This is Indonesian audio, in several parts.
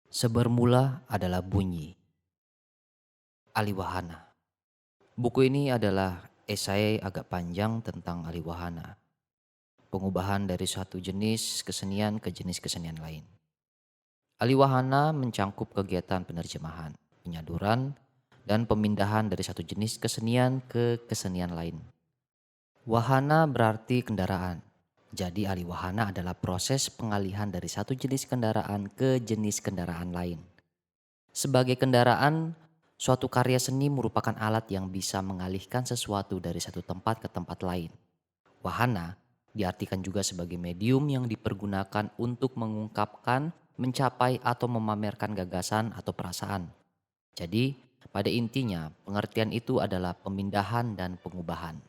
Sebermula adalah bunyi, Aliwahana. Buku ini adalah esai agak panjang tentang Aliwahana, pengubahan dari suatu jenis kesenian ke jenis kesenian lain. Aliwahana mencangkup kegiatan penerjemahan, penyaduran, dan pemindahan dari satu jenis kesenian ke kesenian lain. Wahana berarti kendaraan. Jadi aliwahana adalah proses pengalihan dari satu jenis kendaraan ke jenis kendaraan lain. Sebagai kendaraan, suatu karya seni merupakan alat yang bisa mengalihkan sesuatu dari satu tempat ke tempat lain. Wahana diartikan juga sebagai medium yang dipergunakan untuk mengungkapkan, mencapai, atau memamerkan gagasan atau perasaan. Jadi, pada intinya, pengertian itu adalah pemindahan dan pengubahan.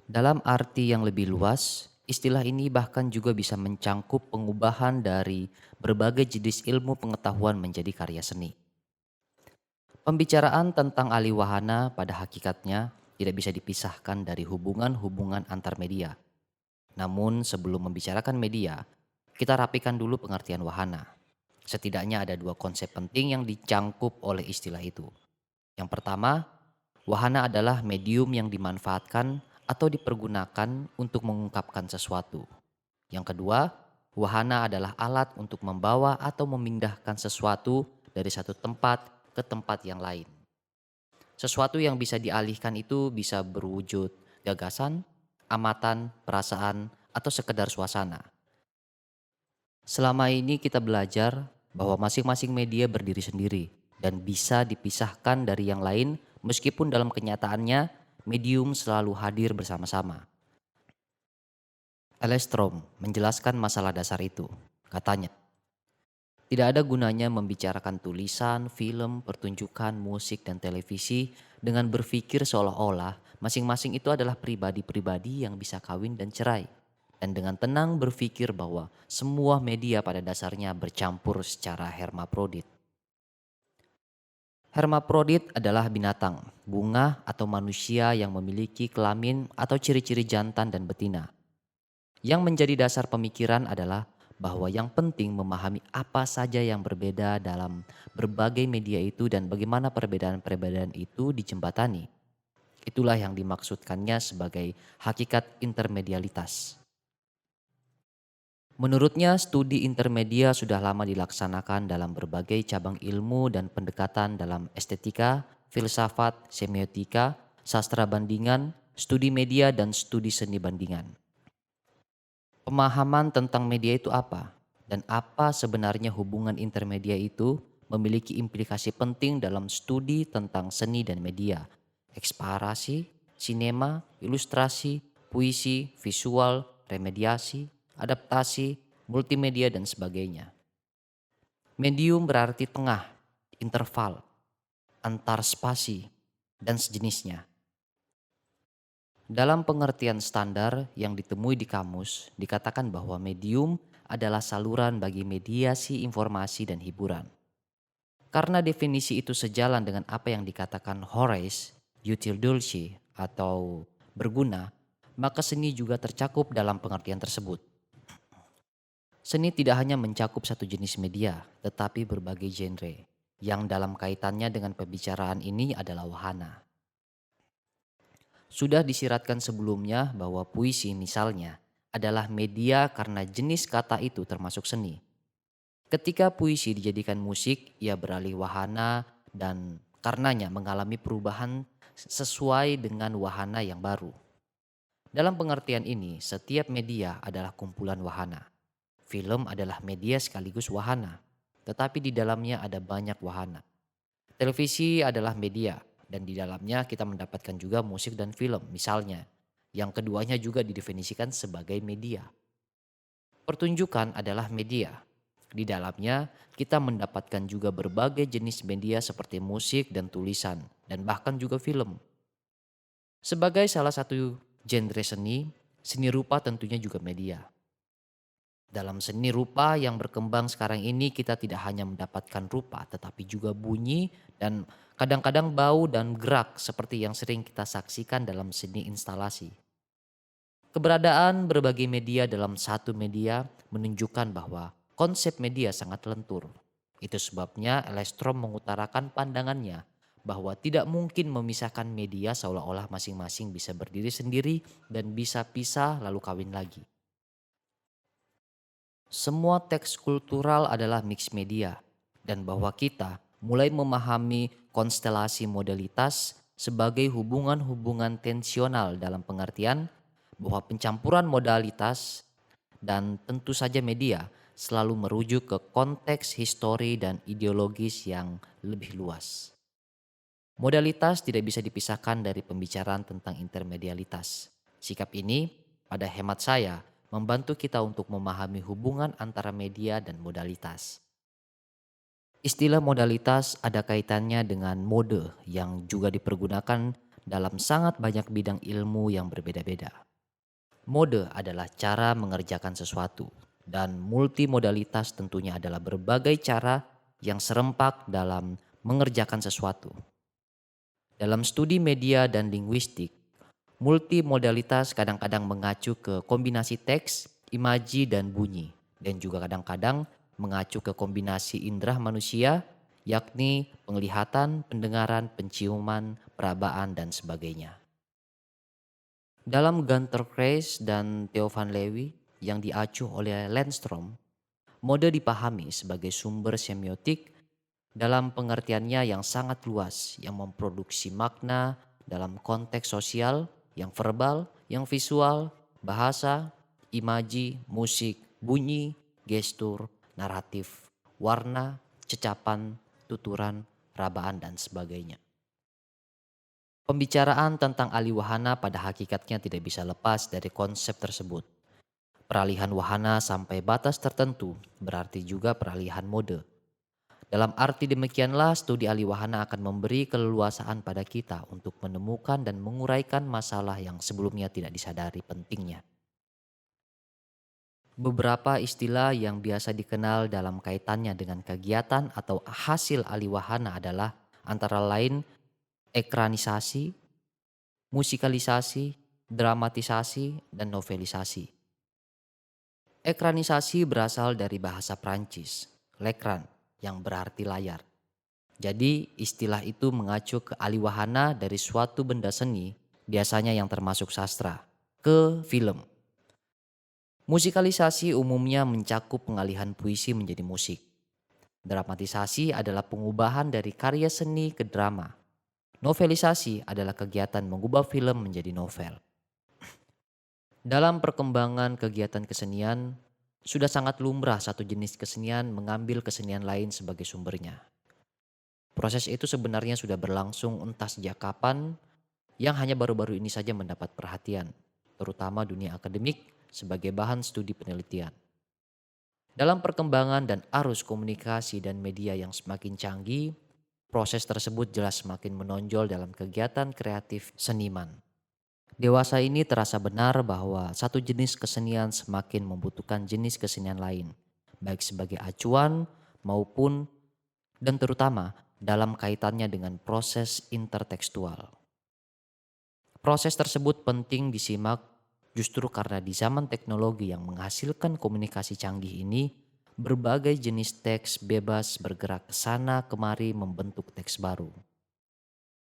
Dalam arti yang lebih luas, istilah ini bahkan juga bisa mencangkup pengubahan dari berbagai jenis ilmu pengetahuan menjadi karya seni. Pembicaraan tentang aliwahana pada hakikatnya tidak bisa dipisahkan dari hubungan-hubungan antar media. Namun sebelum membicarakan media, kita rapikan dulu pengertian wahana. Setidaknya ada dua konsep penting yang dicangkup oleh istilah itu. Yang pertama, wahana adalah medium yang dimanfaatkan atau dipergunakan untuk mengungkapkan sesuatu. Yang kedua, wahana adalah alat untuk membawa atau memindahkan sesuatu dari satu tempat ke tempat yang lain. Sesuatu yang bisa dialihkan itu bisa berwujud gagasan, amatan, perasaan, atau sekedar suasana. Selama ini kita belajar bahwa masing-masing media berdiri sendiri dan bisa dipisahkan dari yang lain meskipun dalam kenyataannya medium selalu hadir bersama-sama. Elestrom menjelaskan masalah dasar itu. Katanya, tidak ada gunanya membicarakan tulisan, film, pertunjukan, musik, dan televisi dengan berpikir seolah-olah masing-masing itu adalah pribadi-pribadi yang bisa kawin dan cerai. Dan dengan tenang berpikir bahwa semua media pada dasarnya bercampur secara hermaprodit. Hermaprodit adalah binatang, bunga, atau manusia yang memiliki kelamin atau ciri-ciri jantan dan betina. Yang menjadi dasar pemikiran adalah bahwa yang penting memahami apa saja yang berbeda dalam berbagai media itu dan bagaimana perbedaan-perbedaan itu dijembatani. Itulah yang dimaksudkannya sebagai hakikat intermedialitas. Menurutnya, studi intermedia sudah lama dilaksanakan dalam berbagai cabang ilmu dan pendekatan dalam estetika, filsafat, semiotika, sastra bandingan, studi media, dan studi seni bandingan. Pemahaman tentang media itu apa? Dan apa sebenarnya hubungan intermedia itu memiliki implikasi penting dalam studi tentang seni dan media, eksplorasi, sinema, ilustrasi, puisi, visual, remediasi, adaptasi, multimedia, dan sebagainya. Medium berarti tengah, interval, antar spasi, dan sejenisnya. Dalam pengertian standar yang ditemui di kamus, dikatakan bahwa medium adalah saluran bagi mediasi informasi dan hiburan. Karena definisi itu sejalan dengan apa yang dikatakan Horace, util dulci atau berguna, maka seni juga tercakup dalam pengertian tersebut. Seni tidak hanya mencakup satu jenis media, tetapi berbagai genre, yang dalam kaitannya dengan pembicaraan ini adalah wahana. Sudah disiratkan sebelumnya bahwa puisi misalnya adalah media karena jenis kata itu termasuk seni. Ketika puisi dijadikan musik, ia beralih wahana dan karenanya mengalami perubahan sesuai dengan wahana yang baru. Dalam pengertian ini, setiap media adalah kumpulan wahana. Film adalah media sekaligus wahana, tetapi di dalamnya ada banyak wahana. Televisi adalah media dan di dalamnya kita mendapatkan juga musik dan film misalnya. Yang keduanya juga didefinisikan sebagai media. Pertunjukan adalah media. Di dalamnya kita mendapatkan juga berbagai jenis media seperti musik dan tulisan dan bahkan juga film. Sebagai salah satu genre seni, seni rupa tentunya juga media. Dalam seni rupa yang berkembang sekarang ini kita tidak hanya mendapatkan rupa tetapi juga bunyi dan kadang-kadang bau dan gerak seperti yang sering kita saksikan dalam seni instalasi. Keberadaan berbagai media dalam satu media menunjukkan bahwa konsep media sangat lentur. Itu sebabnya Elestrom mengutarakan pandangannya bahwa tidak mungkin memisahkan media seolah-olah masing-masing bisa berdiri sendiri dan bisa pisah lalu kawin lagi. Semua teks kultural adalah mix media dan bahwa kita mulai memahami konstelasi modalitas sebagai hubungan-hubungan tensional dalam pengertian bahwa pencampuran modalitas dan tentu saja media selalu merujuk ke konteks histori dan ideologis yang lebih luas. Modalitas tidak bisa dipisahkan dari pembicaraan tentang intermedialitas. Sikap ini, pada hemat saya, membantu kita untuk memahami hubungan antara media dan modalitas. Istilah modalitas ada kaitannya dengan mode yang juga dipergunakan dalam sangat banyak bidang ilmu yang berbeda-beda. Mode adalah cara mengerjakan sesuatu, dan multimodalitas tentunya adalah berbagai cara yang serempak dalam mengerjakan sesuatu. Dalam studi media dan linguistik, multimodalitas kadang-kadang mengacu ke kombinasi teks, imaji, dan bunyi, dan juga kadang-kadang mengacu ke kombinasi indera manusia, yakni penglihatan, pendengaran, penciuman, perabaan, dan sebagainya. Dalam Gunter Kreis dan Theo van Leeuwen yang diacuh oleh Landstrom, mode dipahami sebagai sumber semiotik dalam pengertiannya yang sangat luas yang memproduksi makna dalam konteks sosial, yang verbal, yang visual, bahasa, imaji, musik, bunyi, gestur, naratif, warna, cecapan, tuturan, perabaan, dan sebagainya. Pembicaraan tentang alih wahana pada hakikatnya tidak bisa lepas dari konsep tersebut. Peralihan wahana sampai batas tertentu berarti juga peralihan mode. Dalam arti demikianlah studi alih wahana akan memberi keleluasaan pada kita untuk menemukan dan menguraikan masalah yang sebelumnya tidak disadari pentingnya. Beberapa istilah yang biasa dikenal dalam kaitannya dengan kegiatan atau hasil alih wahana adalah antara lain ekranisasi, musikalisasi, dramatisasi, dan novelisasi. Ekranisasi berasal dari bahasa Prancis, l'écran, yang berarti layar. Jadi istilah itu mengacu ke aliwahana dari suatu benda seni, biasanya yang termasuk sastra, ke film. Musikalisasi umumnya mencakup pengalihan puisi menjadi musik. Dramatisasi adalah pengubahan dari karya seni ke drama. Novelisasi adalah kegiatan mengubah film menjadi novel. Dalam perkembangan kegiatan kesenian, sudah sangat lumrah satu jenis kesenian mengambil kesenian lain sebagai sumbernya. Proses itu sebenarnya sudah berlangsung entah sejak kapan, yang hanya baru-baru ini saja mendapat perhatian, terutama dunia akademik sebagai bahan studi penelitian. Dalam perkembangan dan arus komunikasi dan media yang semakin canggih, proses tersebut jelas semakin menonjol dalam kegiatan kreatif seniman. Dewasa ini terasa benar bahwa satu jenis kesenian semakin membutuhkan jenis kesenian lain, baik sebagai acuan maupun dan terutama dalam kaitannya dengan proses intertekstual. Proses tersebut penting disimak justru karena di zaman teknologi yang menghasilkan komunikasi canggih ini, berbagai jenis teks bebas bergerak ke sana kemari membentuk teks baru.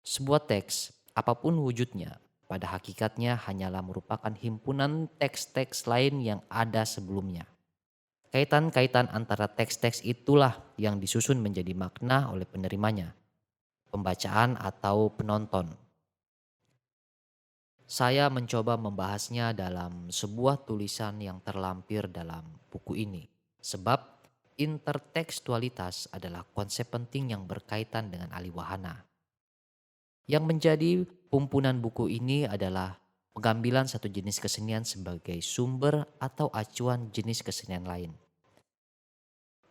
Sebuah teks, apapun wujudnya, pada hakikatnya hanyalah merupakan himpunan teks-teks lain yang ada sebelumnya. Kaitan-kaitan antara teks-teks itulah yang disusun menjadi makna oleh penerimanya, pembacaan atau penonton. Saya mencoba membahasnya dalam sebuah tulisan yang terlampir dalam buku ini. Sebab intertekstualitas adalah konsep penting yang berkaitan dengan aliwahana. Yang menjadi pumpunan buku ini adalah pengambilan satu jenis kesenian sebagai sumber atau acuan jenis kesenian lain.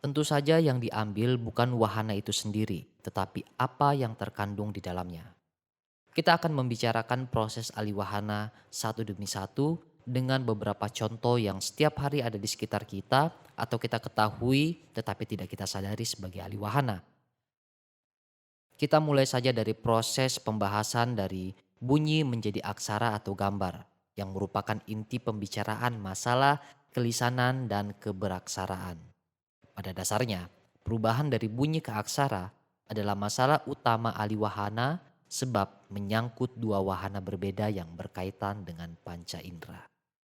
Tentu saja yang diambil bukan wahana itu sendiri, tetapi apa yang terkandung di dalamnya. Kita akan membicarakan proses aliwahana satu demi satu dengan beberapa contoh yang setiap hari ada di sekitar kita atau kita ketahui tetapi tidak kita sadari sebagai aliwahana. Kita mulai saja dari proses pembahasan dari bunyi menjadi aksara atau gambar yang merupakan inti pembicaraan masalah kelisanan dan keberaksaraan. Pada dasarnya, Perubahan dari bunyi ke aksara adalah masalah utama ahli wahana sebab menyangkut dua wahana berbeda yang berkaitan dengan panca indera.